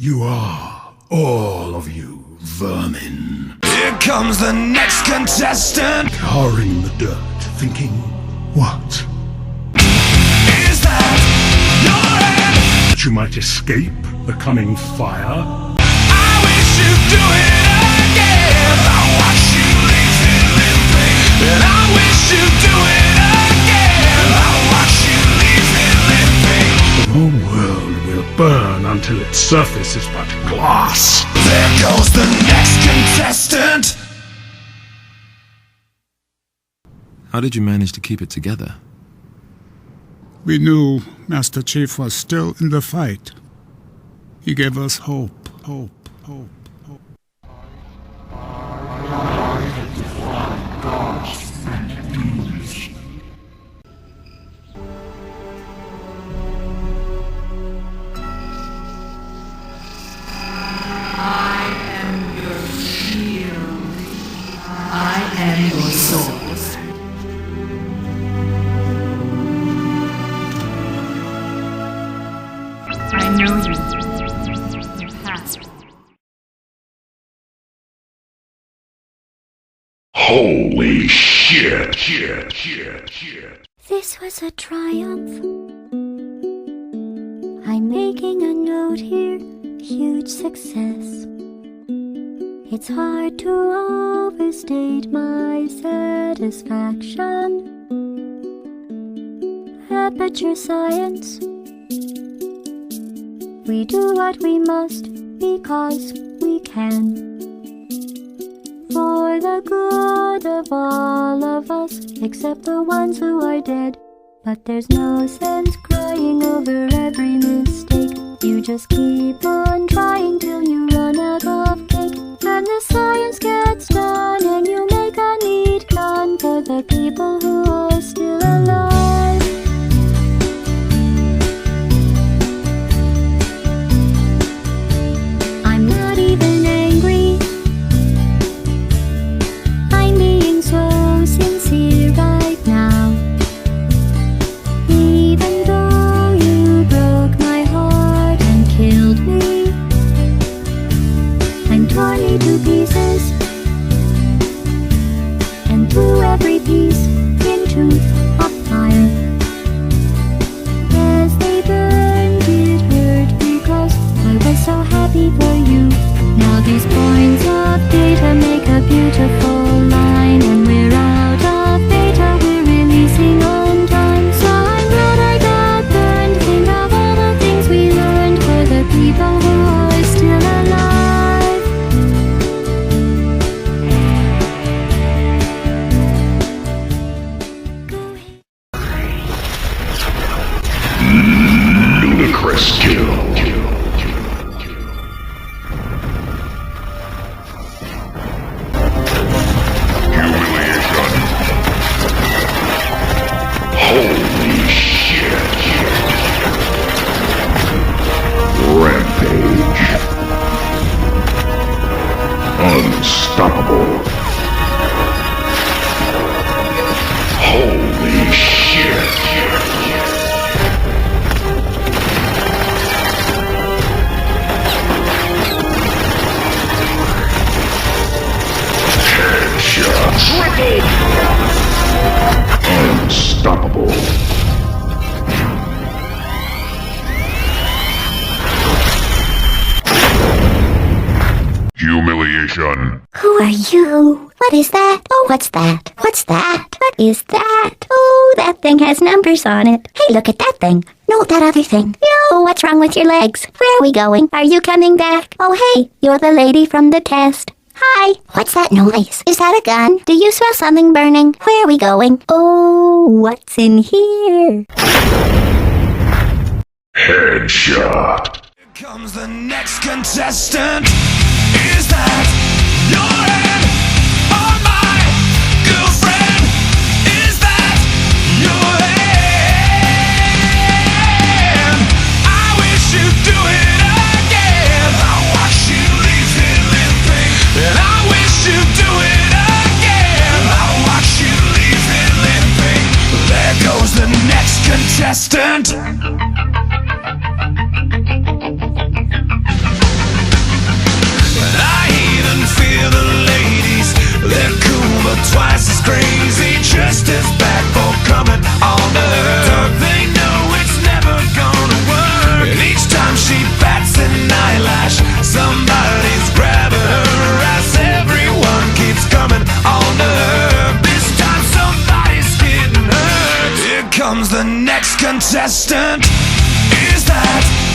You are, all of you, vermin. Here comes the next contestant. Cowering in the dirt, thinking, what? Is that your end? That you might escape the coming fire? I wish you'd do it again. I watch you leave it limping. And I wish you'd do it again. I watch you leave it limping. The whole world will burn until its surface is but glass. There goes the next contestant. How did you manage to keep it together? We knew Master Chief was still in the fight. He gave us hope, hope, hope, hope. I am your shield. I am your sword. I know you. Your past. Holy shit! This was a triumph. I'm making a note here, huge success. It's hard to overstate my satisfaction. Aperture science. We do what we must because we can. For the good of all of us, except the ones who are dead. But there's no sense crying over every mistake. You just keep on trying till you run out of cake. And the science gets done and you make a neat gun for the people who are still alive. I'm not even angry. I'm being so sincere right now. Even though you broke my heart and killed me, I'm torn into pieces and threw every piece into a fire. As they burned, it hurt because I was so happy for you. Now these points of data make a beautiful line. When we're out of data, we're releasing on time. So I'm glad I got burned. Think of all the things we learned for the people who are still alive. Go ahead. Ludicrous kill. Humiliation. Holy shit. Rampage. Unstoppable. Holy shit. Headshot. Unstoppable. Humiliation. Who are you? What is that? Oh, what's that? What's that? What is that? Oh, that thing has numbers on it. Hey, look at that thing. No, that other thing. Yo, what's wrong with your legs? Where are we going? Are you coming back? Oh, hey, you're the lady from the test. Hi. What's that noise? Is that a gun? Do you smell something burning? Where are we going? Oh, what's in here? Headshot. Here comes the next contestant. Is that your end or my girlfriend? Is that your end? I wish you'd do it again. I watch you leave it limping. And I wish you'd do it again. I watch you leave it limping. There goes the next contestant. comes the next contestant. Is that